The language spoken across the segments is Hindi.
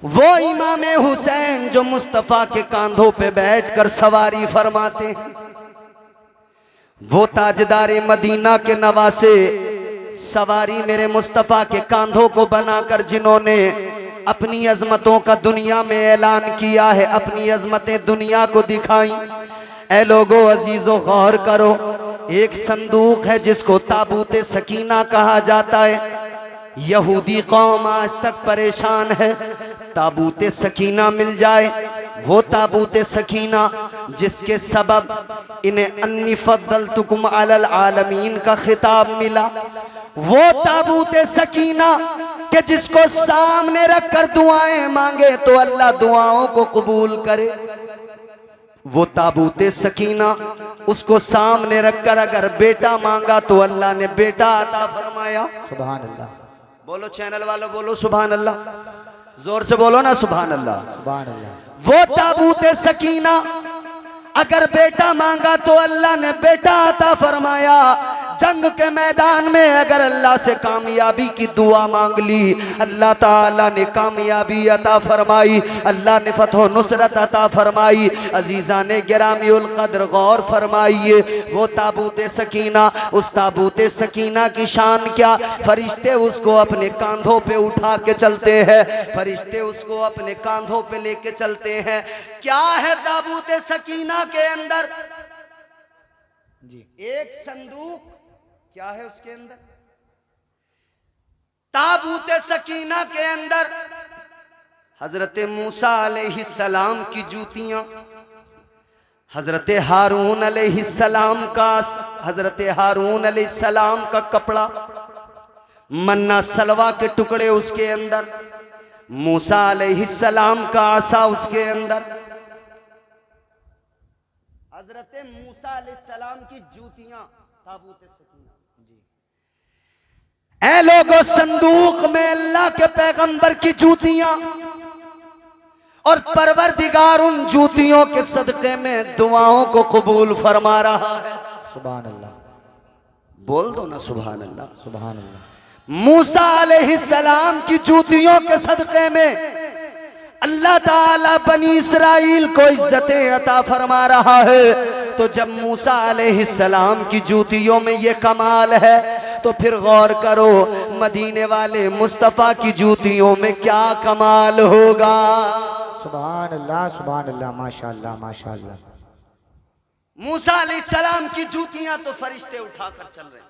वो इमाम हुसैन जो मुस्तफ़ा के कांधों पे बैठकर सवारी फरमाते हैं, वो ताजदार मदीना के नवासे सवारी मेरे मुस्तफ़ा के कांधों को बनाकर जिन्होंने अपनी अजमतों का दुनिया में ऐलान किया है, अपनी अजमतें दुनिया को दिखाई। ऐ लोगो अजीजो गौर करो, एक संदूक है जिसको ताबूत सकीना कहा जाता है। यहूदी कौम आज तक परेशान है, ताबूत सकीना मिल जाए। वो ताबूत सकीना जिसके सबब इन्हें अन्नी फद्दलतुकुम अलल आलमीन का खिताब मिला। वो ताबूत सकीना कि जिसको सामने रखकर दुआएं मांगे तो अल्लाह दुआओं को कबूल करे। वो ताबूत सकीना उसको सामने रखकर अगर बेटा मांगा तो अल्लाह ने बेटा अता फरमाया। सुभान अल्लाह। बोलो चैनल वालों, बोलो सुभान अल्लाह, जोर से बोलो ना सुभान अल्लाह। सुभान अल्लाह। वो ताबूत सकीना अगर बेटा मांगा तो अल्लाह ने बेटा अता फरमाया। जंग के मैदान में अगर अल्लाह से कामयाबी की दुआ मांग ली, अल्लाह ताला ने कामयाबी अता फरमाई, अल्लाह ने फतह नुसरत अता फरमाई। अजीज़ा ने गिरामीउल कद्र गौर फरमाइए, वो ताबूत सकीना, उस ताबूत सकीना की शान क्या, फरिश्ते उसको अपने कांधों पे उठा के चलते हैं, फरिश्ते उसको अपने कांधों पे लेके चलते हैं। क्या है ताबूत सकीना के अंदर? जी, एक संदूक। क्या है उसके अंदर? ताबूत सकीना के अंदर हजरत मूसा अलैहिस्सलाम की जूतियां, हजरत हारून अलैहिस्सलाम का, हजरत हारून अलैहिस्सलाम का कपड़ा, मन्ना सलवा के टुकड़े उसके अंदर, मूसा अलैहिस्सलाम का आसा उसके अंदर, हजरत मूसा अलैहिस्सलाम की जूतियां, ताबूत सकीना। ऐ लोगों, संदूक में अल्लाह के पैगंबर की जूतियां और परवरदिगार उन जूतियों के सदके में दुआओं को कबूल फरमा रहा है। सुभान अल्लाह। बोल दो ना सुभान अल्लाह। सुभान अल्लाह। मूसा अलैहिस्सलाम की जूतियों के सदके में अल्लाह ताला बनी इसराइल को इज्जतें अता फरमा रहा है। तो जब मूसा अलैहिस्सलाम की जूतियों में ये कमाल है तो फिर गौर करो मदीने वाले मुस्तफ़ा की जूतियों में क्या कमाल होगा। सुभान अल्लाह, सुभान अल्लाह, माशाअल्लाह, माशाअल्लाह। मूसा अलैहिस्सलाम की जूतियां तो फरिश्ते उठाकर चल रहे हैं।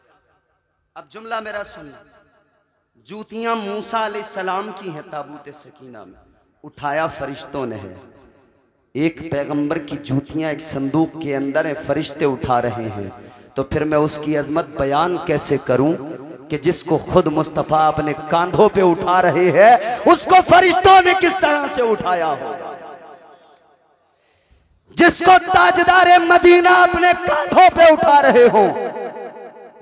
अब जुमला मेरा सुनना, जूतियां मूसा अलैहिस्सलाम की हैं, ताबूत सकीना में उठाया फरिश्तों ने है। एक पैगंबर की जूतियां एक संदूक के अंदर है, फरिश्ते उठा रहे हैं। तो फिर मैं उसकी अजमत बयान कैसे करूं कि जिसको खुद मुस्तफ़ा अपने कांधों पे उठा रहे हैं उसको फरिश्तों ने किस तरह से उठाया होगा। जिसको ताजदार मदीना अपने कांधों पे उठा रहे हो,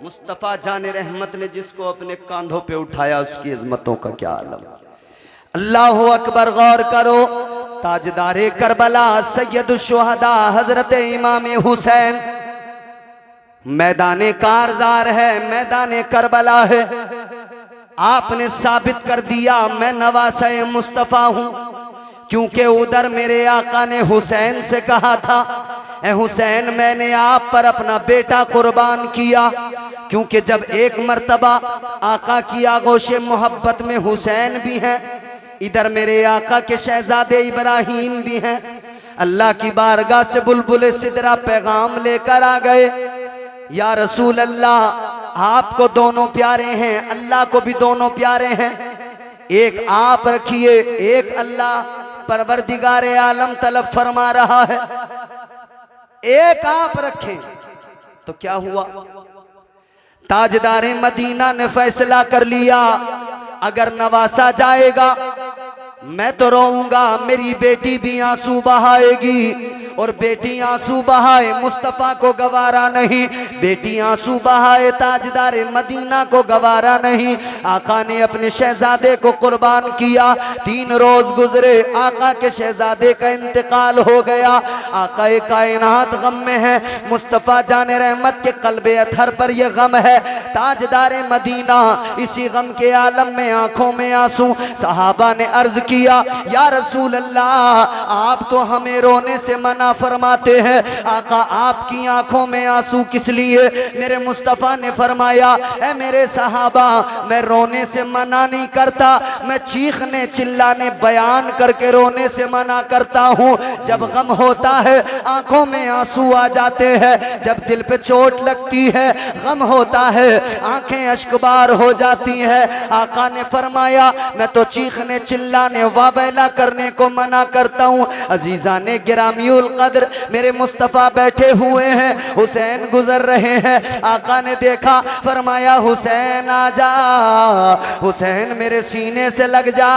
मुस्तफ़ा जाने रहमत ने जिसको अपने कांधों पे उठाया उसकी अजमतों का क्या आलम। अल्लाहु अकबर। गौर करो, ताजदारे करबला सैयद शुहदा हजरत इमाम हुसैन मैदाने कारजार है, मैदाने करबला है। आपने साबित कर दिया मैं नवासे मुस्तफ़ा हूं, क्योंकि उधर मेरे आका ने हुसैन से कहा था, ए हुसैन मैंने आप पर अपना बेटा कुर्बान किया। क्योंकि जब एक मर्तबा आका की आगोश मोहब्बत में हुसैन भी हैं, इधर मेरे आका के शहजादे इब्राहीम भी हैं। अल्लाह की बारगाह से बुलबुल सिदरा पैगाम लेकर आ गए, या रसूल अल्लाह आपको दोनों प्यारे हैं, अल्लाह को भी दोनों प्यारे हैं, एक आप रखिए, एक अल्लाह परवरदिगारे आलम तलब फरमा रहा है, एक आप रखें। तो क्या हुआ, ताजदारे मदीना ने फैसला कर लिया अगर नवासा जाएगा मैं तो रोऊंगा, मेरी बेटी भी आंसू बहाएगी, और बेटी आंसू बहाए मुस्तफ़ा को गवारा नहीं, बेटी आंसू बहाए ताजदारे मदीना को गवारा नहीं। आका ने अपने शहजादे को कुर्बान किया। 3 रोज गुजरे, आका के शहजादे का इंतकाल हो गया। आका कायनात गम में है, मुस्तफ़ा जाने रहमत के कल्बे अथर पर यह गम है। ताजदारे मदीना इसी गम के आलम में आंखों में आंसू। सहाबा ने अर्ज किया, या रसूल अल्लाह आप तो हमें रोने से मना फरमाते हैं, आका आपकी आंखों में आंसू किस लिए? मेरे मुस्तफ़ा ने फरमाया, ऐ मेरे सहाबा, मैं रोने से मना नहीं करता, मैं चीखने चिल्लाने बयान करके रोने से मना करता हूँ। जब गम होता है आंखों में आंसू आ जाते हैं, जब दिल पे चोट लगती है गम होता है आंखें अश्कबार हो जाती है। आका ने फरमाया, मैं तो चीखने चिल्लाने वावेला करने को मना करता हूँ। अजीज़ाने गिरामीउल कद्र, मेरे मुस्तफ़ा बैठे हुए हैं, हुसैन गुजर रहे हैं। आका ने देखा, फरमाया हुसैन आ जा, हुसैन मेरे सीने से लग जा,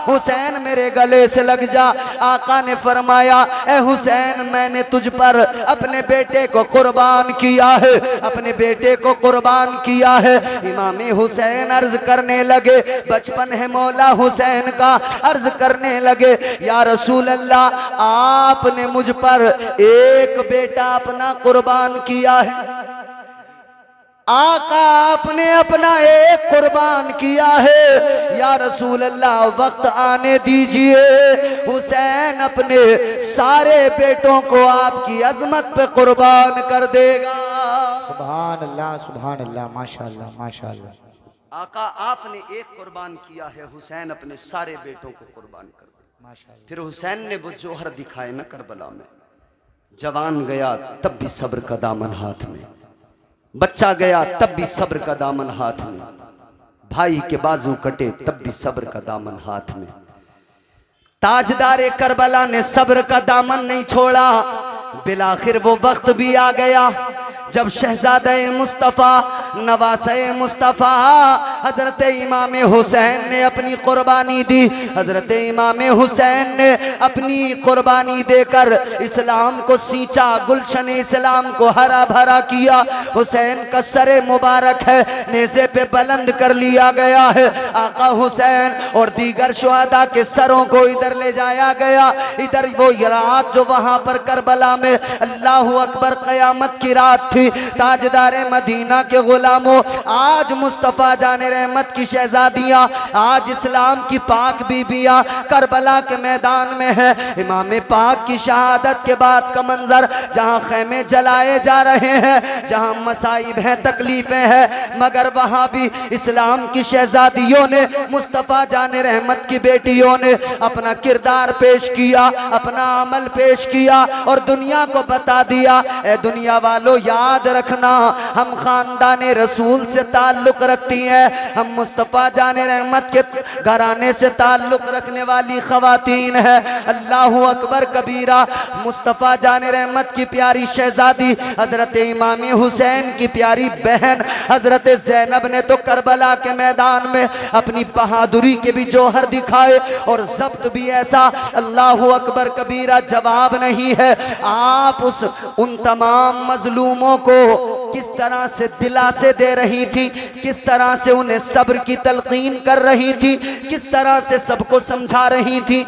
हुसैन मेरे गले से लग जा। आका ने फरमाया, ए हुसैन मैंने तुझ पर अपने बेटे को कुर्बान किया है, अपने बेटे को कुर्बान किया है। इमाम हुसैन अर्ज करने लगे, बचपन है मौला हुसैन का, अर्ज करने लगे, या रसूल अल्लाह आपने मुझ पर एक बेटा अपना कुर्बान किया है। आका आपने अपना एक कुर्बान किया है, या रसूल अल्लाह वक्त आने दीजिए, हुसैन अपने सारे बेटों को आपकी अजमत पे कुर्बान कर देगा। सुभान अल्लाह, सुभान अल्लाह, माशाअल्लाह, माशाअल्लाह। आका आपने एक कुर्बान किया है, हुसैन अपने सारे बेटों को कुर्बान कर दे। माशाअल्लाह। फिर हुसैन ने वो जौहर दिखाए न करबला में, जवान गया तब भी सब्र का दामन हाथ में, बच्चा गया तब भी सब्र का दामन हाथ में, भाई के बाजू कटे तब भी सब्र का दामन हाथ में। ताजदारे करबला ने सब्र का दामन नहीं छोड़ा। बिलाखिर वो वक्त भी आ गया जब शहजादे मुस्तफ़ा नवासे मुस्तफ़ा हजरत इमाम हुसैन ने अपनी कुर्बानी दी। हजरत इमाम हुसैन ने अपनी कुर्बानी देकर इस्लाम को सींचा, गुलशन इस्लाम को हरा भरा किया। हुसैन का सरे मुबारक है नेज़े पे बुलंद कर लिया गया है। आका हुसैन और दीगर शुहदा के सरों को इधर ले जाया गया। इधर वो रात जो वहां पर करबला में अल्लाह अकबर क़यामत की रात थी। ताजदारे मदीना के गुलामों, आज मुस्तफ़ा जाने रहमत की शहजादियाँ, आज इस्लाम की पाक बीबियाँ करबला के मैदान में है। इमाम पाक की शहादत के बाद का मंजर, जहाँ खैमे जलाए जा रहे हैं, जहाँ मसाइब हैं, तकलीफें हैं, मगर वहाँ भी इस्लाम की शहजादियों ने, मुस्तफ़ा जाने रहमत की बेटियों ने अपना किरदार पेश किया, अपना अमल पेश किया और दुनिया को बता दिया, ए दुनिया वालों याद रखना, हम खानदाने रसूल से ताल्लुक रखती हैं, हम मुस्तफ़ा जाने रहमत के घराने से ताल्लुक रखने वाली खवातीन है। अल्लाहु अकबर कबीरा। मुस्तफ़ा जाने रहमत की प्यारी शहजादी हजरत इमाम हुसैन की प्यारी बहन हजरत ज़ैनब ने तो करबला के मैदान में अपनी बहादुरी के भी जौहर दिखाए और जब्त भी ऐसा, अल्लाहु अकबर कबीरा, जवाब नहीं है। आप उन तमाम मजलूमों को किस तरह से दिलासे दे रही थी, किस तरह से उन्हें सब्र की तलकीन कर रही थी, किस तरह से सबको समझा रही थी।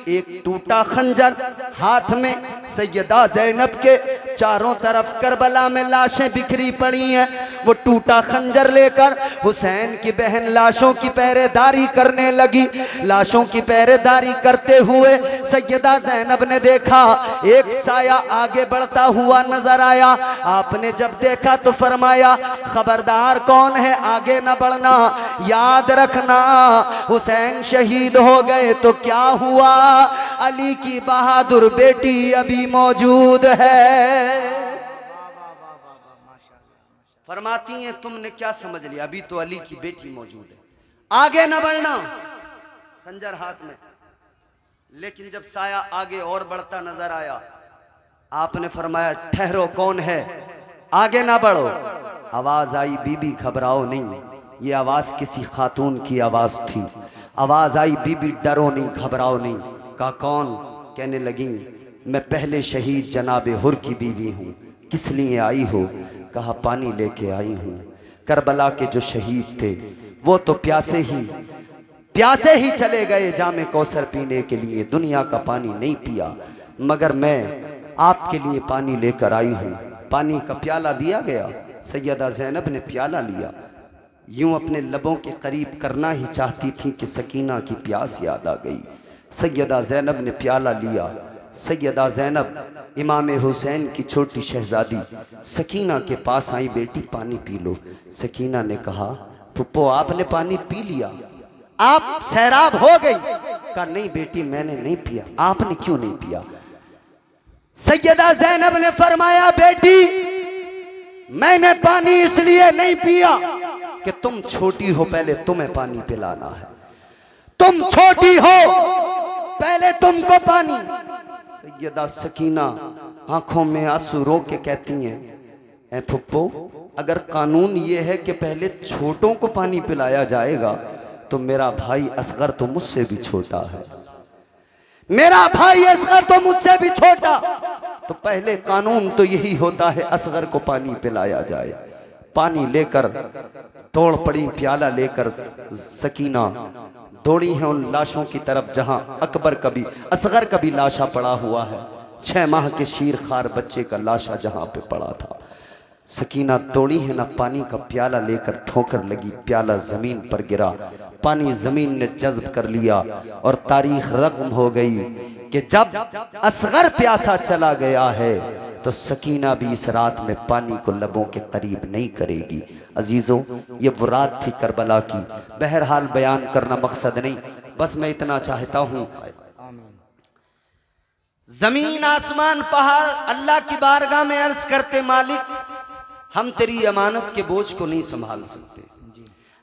एक टूटा खंजर हाथ में, सैयदा ज़ैनब के चारों तरफ करबला में लाशें बिखरी पड़ी हैं। वो टूटा खंजर लेकर हुसैन की बहन लाशों की पहरेदारी करने लगी। लाशों की पहरेदारी करते हुए सैयदा ज़ैनब ने देखा एक साया आगे बढ़ता हुआ नजर आया। आपने जब देखा तो फरमाया, खबरदार कौन है, आगे न बढ़ना, याद रखना हुसैन शहीद हो गए तो क्या हुआ, अली की बहादुर बेटी अभी मौजूद है। फरमाती हैं तुमने क्या समझ लिया, अभी तो अली की बेटी मौजूद है, आगे न बढ़ना, खंजर हाथ में। लेकिन जब साया आगे और बढ़ता नजर आया, आपने फरमाया ठहरो, कौन है, आगे ना बढ़ो। आवाज आई, बीबी घबराओ नहीं, ये आवाज किसी खातून की आवाज थी। आवाज आई, बीबी डरो नहीं, घबराओ नहीं। कहा कौन? कहने लगी मैं पहले शहीद जनाबे हुर की बीवी हूँ। किस लिए आई हो? कहा पानी लेके आई हूँ। करबला के जो शहीद थे वो तो प्यासे ही चले गए जामे कौसर पीने के लिए, दुनिया का पानी नहीं पिया, मगर मैं आपके लिए पानी लेकर आई हूँ। पानी का प्याला दिया गया, सैयदा ज़ैनब ने प्याला लिया, यूं अपने लबों के करीब करना ही चाहती थी कि सकीना की प्यास याद आ गई। सैयदा ज़ैनब ने प्याला लिया। सैयदा ज़ैनब इमाम हुसैन की छोटी शहजादी सकीना के पास आई, बेटी पानी पी लो। सकीना ने कहा, फुप्पो आपने पानी पी लिया, आप सैराब हो गई। कहा, नहीं बेटी मैंने नहीं पिया। आपने क्यों नहीं पिया? सैयदा ज़ैनब ने फरमाया, बेटी मैंने पानी इसलिए नहीं पिया कि तुम छोटी हो, पहले तुम्हें पानी पिलाना है। तुम छोटी हो, पहले तुमको पानी। सैयदा सकीना आंखों में आंसू रो के कहती हैं, ऐ फुप्पो, अगर कानून ये है कि पहले छोटों को पानी पिलाया जाएगा तो मेरा भाई असगर तो मुझसे भी छोटा है, मेरा भाई असगर तो मुझसे भी छोटा, तो पहले कानून तो यही होता है असगर को पानी पिलाया जाए। पानी लेकर दौड़ पड़ी, प्याला लेकर सकीना दौड़ी है उन लाशों की तरफ जहां अकबर का भी असगर का भी लाशा पड़ा हुआ है। 6 माह के शीर खार बच्चे का लाशा जहां पे पड़ा था। सकीना दौड़ी है ना, पानी का प्याला लेकर ठोकर लगी, प्याला जमीन पर गिरा, पानी जमीन ने जज्ब कर लिया और तारीख रकम हो गई कि जब असगर प्यासा चला गया है तो सकीना भी इस रात में पानी को लबों के करीब नहीं करेगी। अजीजों, ये वो रात थी करबला की। बहरहाल बयान करना मकसद नहीं, बस मैं इतना चाहता हूं, जमीन आसमान पहाड़ अल्लाह की बारगाह में अर्ज करते, मालिक हम तेरी अमानत के बोझ को नहीं संभाल सकते,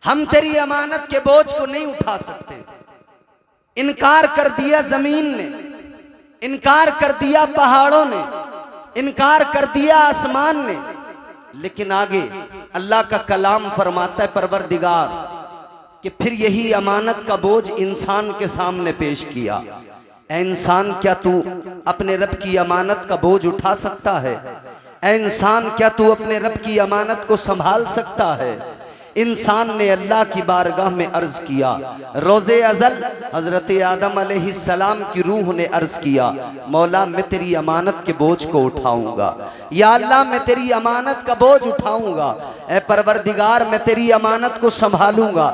हम तेरी अमानत के बोझ को नहीं उठा सकते। इनकार कर दिया जमीन ने, इनकार कर दिया पहाड़ों ने, इनकार कर दिया आसमान ने, लेकिन आगे अल्लाह का कलाम फरमाता है परवरदिगार कि फिर यही अमानत का बोझ इंसान के सामने पेश किया। ऐ इंसान, क्या तू अपने रब की अमानत का बोझ उठा सकता है? ऐ इंसान, क्या तू अपने रब की अमानत को संभाल सकता है? इंसान ने अल्लाह की बारगाह में अर्ज किया। रोज़े अज़ल हजरत आदम अलैहिस्सलाम की रूह ने अर्ज किया, मौला मैं तेरी अमानत के बोझ को उठाऊंगा, या अल्लाह मैं तेरी अमानत का बोझ उठाऊंगा, ऐ परवरदिगार मैं तेरी अमानत को संभालूंगा।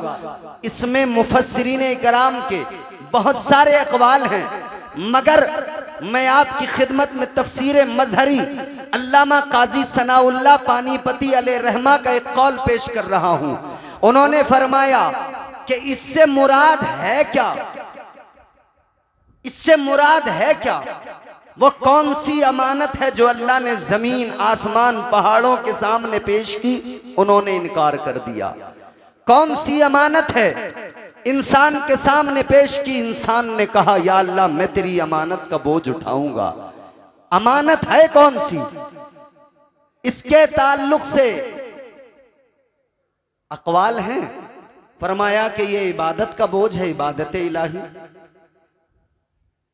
इसमें मुफस्सिरीन इकराम के बहुत सारे अक़वाल हैं, मगर मैं आपकी खिदमत में तफसीर मजहरी अल्लामा काजी सनाउल्लाह पानीपती अलैहिर्रहमा का एक कौल पेश कर रहा हूं। उन्होंने फरमाया कि इससे मुराद है क्या, इससे मुराद है क्या? वो कौन सी अमानत है जो अल्लाह ने जमीन आसमान पहाड़ों के सामने पेश की, उन्होंने इनकार कर दिया। कौन सी अमानत है इंसान के सामने पेश की, इंसान ने कहा या अल्लाह मैं तेरी अमानत का बोझ उठाऊंगा। अमानत है कौन सी? इसके ताल्लुक से अक़वाल हैं। फरमाया कि ये इबादत का बोझ है, इबादत इलाही,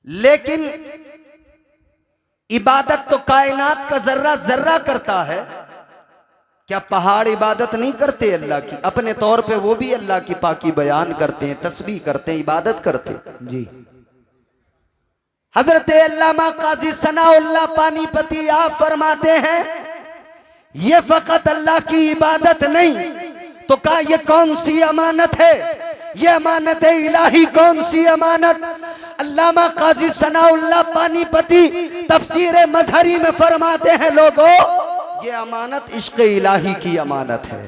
लेकिन इबादत तो कायनात का जर्रा जर्रा करता है। क्या पहाड़ इबादत नहीं करते अल्लाह की? अपने तौर पे वो भी अल्लाह की पाकी बयान करते हैं, तस्बीह करते हैं, इबादत करते हैं। जी हजरत अल्लामा काजी सनाउल्लाह पानीपती आप फरमाते हैं ये फकत अल्लाह की इबादत नहीं, तो कहा ये कौन सी अमानत है? ये अमानत इलाही कौन सी अमानत? अल्लामा काजी सनाउल्लाह पानीपती तफसीर मजहरी में फरमाते हैं, लोगों ये अमानत इश्क इलाही की अमानत है,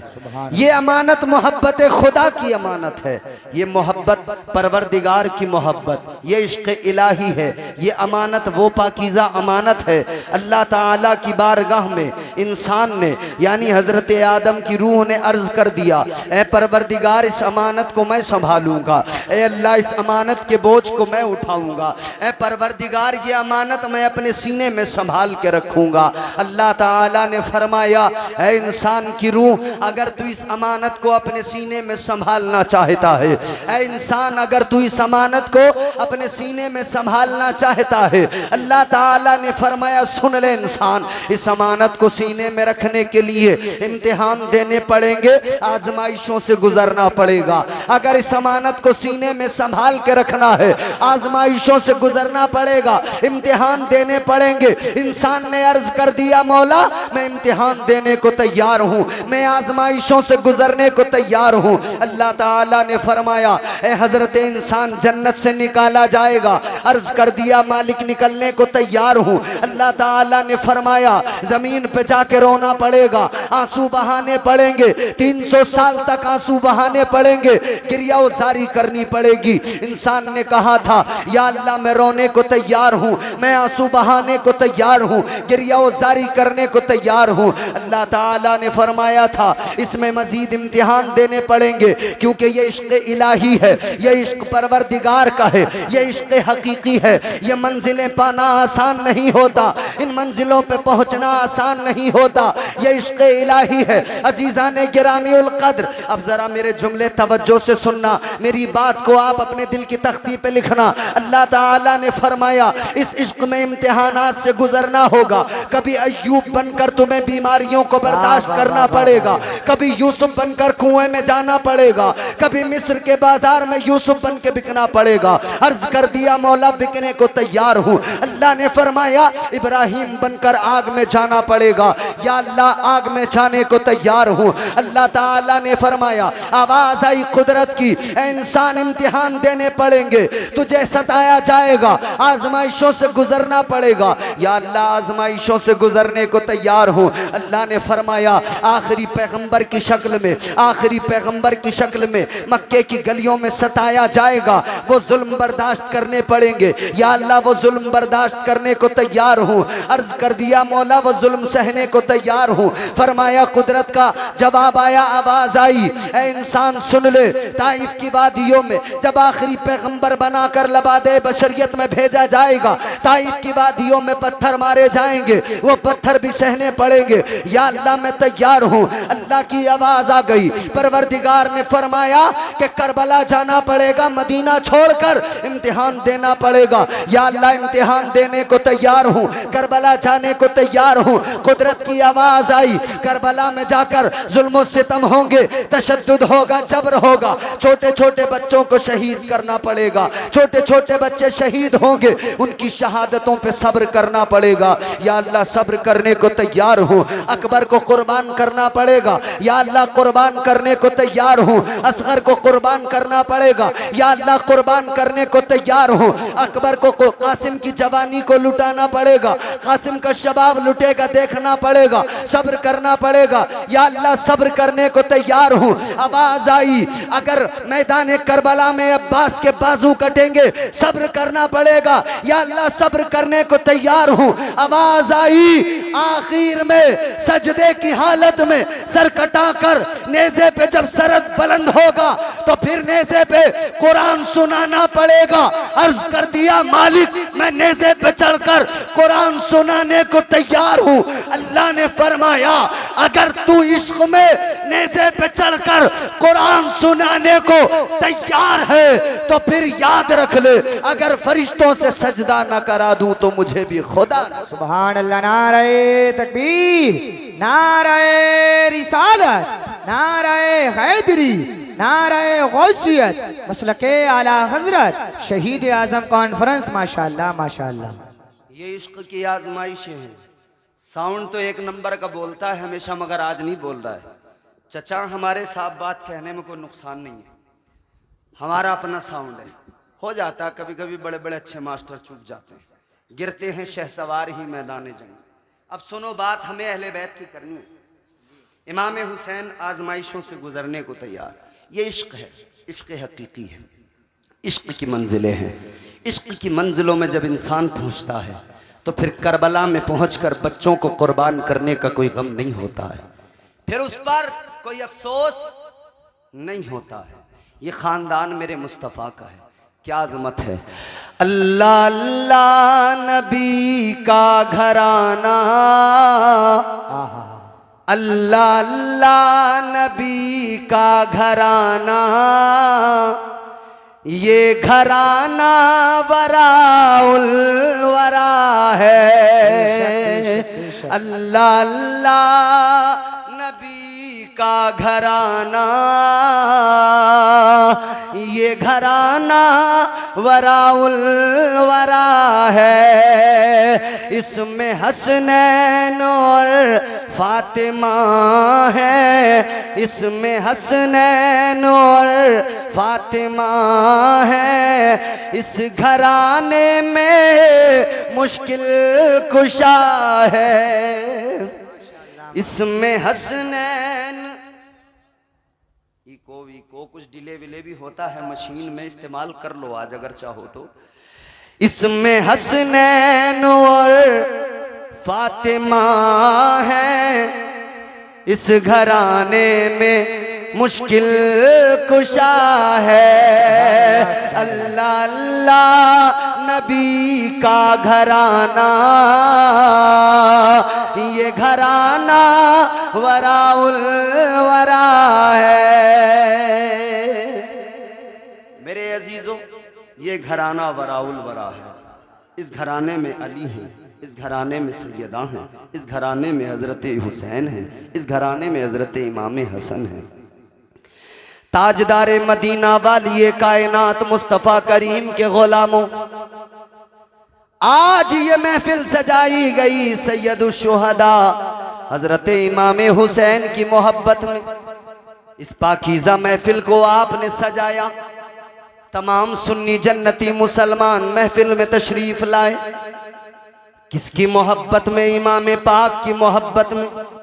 ये अमानत मोहब्बत खुदा की अमानत है, ये मोहब्बत परवरदिगार की मोहब्बत, ये इश्क इलाही है। ये अमानत वो पाकीज़ा अमानत है अल्लाह ताला की बारगाह में इंसान ने यानी हजरत आदम की रूह ने अर्ज कर दिया, ए परवरदिगार इस अमानत को मैं संभालूंगा, ए अल्लाह इस अमानत के बोझ को मैं उठाऊंगा, ए परवरदिगार ये अमानत मैं अपने सीने में संभाल के रखूंगा। अल्लाह ताला ने फरमाया, है इंसान की रूह, अगर तू इस अमानत को अपने सीने में संभालना चाहता है, है इंसान अगर तू इस अमानत को अपने सीने में संभालना चाहता है, अल्लाह ताला ने फरमाया सुन ले इंसान, इस अमानत को सीने में रखने के लिए इम्तिहान देने पड़ेंगे, आजमाइशों से गुजरना पड़ेगा। अगर इस अमानत को सीने में संभाल के रखना है, आजमाइशों से गुजरना पड़ेगा, इम्तिहान देने पड़ेंगे। इंसान ने अर्ज कर दिया, मौला मैं इम्तिहान देने को तैयार हूँ, मैं आजमाइशों से गुजरने को तैयार हूँ। अल्लाह ताला ने फरमाया ए हजरत इंसान जन्नत से निकाला जाएगा। अर्ज कर दिया मालिक निकलने को तैयार हूँ। अल्लाह ताला ने फरमाया जमीन पे जाके रोना पड़ेगा, आंसू बहाने पड़ेंगे, 300 साल तक आंसू बहाने पड़ेंगे, क्रिया जारी करनी पड़ेगी। इंसान ने कहा था या अल्लाह मैं रोने को तैयार हूँ, मैं आंसू बहाने को तैयार हूँ, क्रिया जारी करने को तैयार हूँ। अल्लाह ताला ने फरमाया था इसमें मजीद इम्तिहान देने पड़ेंगे, क्योंकि ये इश्क इलाही है, ये इश्क परवरदिगार का है, ये इश्क हकीकी है। ये मंजिलें पाना आसान नहीं होता, इन मंजिलों पे पहुंचना आसान नहीं होता, ये इश्क इलाही है। अजीजा ने गिरामीउल कद्र, अब जरा मेरे जुमले तवज्जो से सुनना, मेरी बात को आप अपने दिल की तख्ती पे लिखना। अल्लाह ताला ने फरमाया इस इश्क में इम्तिहानात से गुजरना होगा। कभी अय्यूब बनकर तुम्हें बीमारियों को बर्दाश्त करना पड़ेगा, कभी यूसुफ बनकर कुएं में जाना पड़ेगा, कभी मिस्र के बाजार में यूसुफ बन के बिकना पड़ेगा। अर्ज कर दिया मौला बिकने को तैयार हूँ। अल्लाह ने फरमाया इब्राहिम बनकर आग में जाना पड़ेगा, या अल्लाह आग में जाने को तैयार हूँ। अल्लाह ताला ने फरमाया आवाज आई कुदरत की इंसान इम्तिहान देने पड़ेंगे, तुझे सताया जाएगा, आजमाइशों से गुजरना पड़ेगा। या अल्लाह आजमाइशों से गुजरने को तैयार हूँ। अल्लाह ने फरमाया आखिरी पैगंबर की शक्ल में, आखिरी पैगंबर की शक्ल में मक्के की गलियों में सताया जाएगा, वो जुल्म बर्दाश्त करने पड़ेंगे। या अल्लाह वो जुल्म बर्दाश्त करने को तैयार हूँ। अर्ज कर दिया मौला वो जुल्म सहने को तैयार हूँ। फरमाया कुदरत का जवाब आया, आवाज आई ए इंसान सुन ले, ताइफ की वादियों में जब आखिरी पैगंबर बनाकर लबादे बशरियत में भेजा जाएगा, ताइफ की वादियों में पत्थर मारे जाएंगे, वो पत्थर भी सहने पड़ेंगे। या अल्लाह मैं तैयार हूँ। अल्लाह की आवाज आ गई, परवरदिगार ने फरमाया कि करबला जाना पड़ेगा, मदीना छोड़कर इम्तिहान देना पड़ेगा। या अल्लाह इम्तिहान देने को तैयार हूँ, करबला जाने को तैयार हूँ। कुदरत की आवाज आई करबला में जाकर जुल्म सितम होंगे, तशद्दुद होगा, जबर होगा, छोटे छोटे बच्चों को शहीद करना पड़ेगा, छोटे छोटे बच्चे शहीद होंगे, उनकी शहादतों पे सब्र करना पड़ेगा। या अल्लाह सब्र करने को तैयार हूँ। अकबर को कुर्बान करना पड़ेगा, या अल्लाह कुर्बान करने को तैयार हूँ। असगर को कुर्बान करना पड़ेगा, या अल्लाह कुर्बान करने को तैयार हूँ। अकबर को कासिम की जवानी को लुटाना पड़ेगा, कासिम का शबाब लुटेगा देखना पड़ेगा, सब्र करना पड़ेगा। या अल्लाह सब्र करने को तैयार हूँ। आवाज आई अगर मैदान करबला में अब्बास के बाजू कटेंगे, सब्र करना पड़ेगा। या अल्लाह सब्र करने को तैयार हूँ। आवाज आई आखिर में सजदे की हालत में सर कटाकर नेज़े पे जब सरद बुलंद होगा तो फिर नेज़े पे कुरान सुनाना पड़ेगा। अर्ज कर दिया मालिक मैं नेज़े पे चढ़कर कुरान सुनाने को तैयार हूँ। अल्लाह ने फरमाया अगर तू इश्क में नेज़े पे चढ़कर कुरान सुनाने को तैयार है तो फिर याद रख ले अगर फरिश्तों से सजदा न करा दूं तो मुझे भी खुदा। सुभान अल्लाह। नारे तकबीर, नारे रिसालत, नारे हैदरी, नारे गौसियत, मसलके आला हजरत शहीद आजम कॉन्फ्रेंस। माशाअल्लाह माशाअल्लाह। ये इश्क की आजमाइशें हैं। साउंड तो एक नंबर का बोलता है हमेशा, मगर आज नहीं बोल रहा है। चचा हमारे साफ बात कहने में कोई नुकसान नहीं है, हमारा अपना साउंड है। हो जाता है कभी कभी बड़े बड़े अच्छे मास्टर चूक जाते हैं, गिरते हैं शहसवार ही मैदान जंग। अब सुनो बात हमें अहले बैत की करनी है। इमाम हुसैन आजमाइशों से गुजरने को तैयार। ये इश्क है, इश्क हकीकी है, इश्क की मंजिलें हैं। इश्क की मंजिलों में जब इंसान पहुंचता है तो फिर करबला में पहुंचकर बच्चों को कुर्बान करने का कोई गम नहीं होता है, फिर उस पर कोई अफसोस नहीं होता है। ये खानदान मेरे मुस्तफ़ा का है, क्या अजमत है। अल्लाह अल्लाह नबी का घराना, अल्लाह अल्लाह नबी का घराना, ये घराना वराउल वरा है। अल्लाह अल्लाह नबी का घराना, ये घराना वराउल वरा है। इसमें हसनैन और फातिमा है, इसमें हसनैन और फातिमा है, इस घराने में मुश्किल कुशा है, इसमें हसनैन। इको कुछ डिले विले भी होता है मशीन में, इस्तेमाल कर लो आज अगर चाहो तो। इसमें हसनैन और फातिमा है, इस घराने में मुश्किल कुशा है। अल्लाह अल्लाह नबी का घराना, ये घराना वराउल वरा है। मेरे अजीजों, ये घराना वराउल वरा है। इस घराने में अली हैं, इस घराने में सैयदा हैं, इस घराने में हजरत हुसैन हैं, इस घराने में हजरत इमाम हसन हैं। ताजदार मदीना वाली कायनात मुस्तफ़ा करीम के गुलामों, आज ये महफिल सजाई गई सैयदुल शुहदा हजरत इमाम हुसैन की मोहब्बत में। इस पाकीज़ा महफिल को आपने सजाया, तमाम सुन्नी जन्नती मुसलमान महफिल में तशरीफ लाए। किसकी मोहब्बत में? इमाम पाक की मोहब्बत में।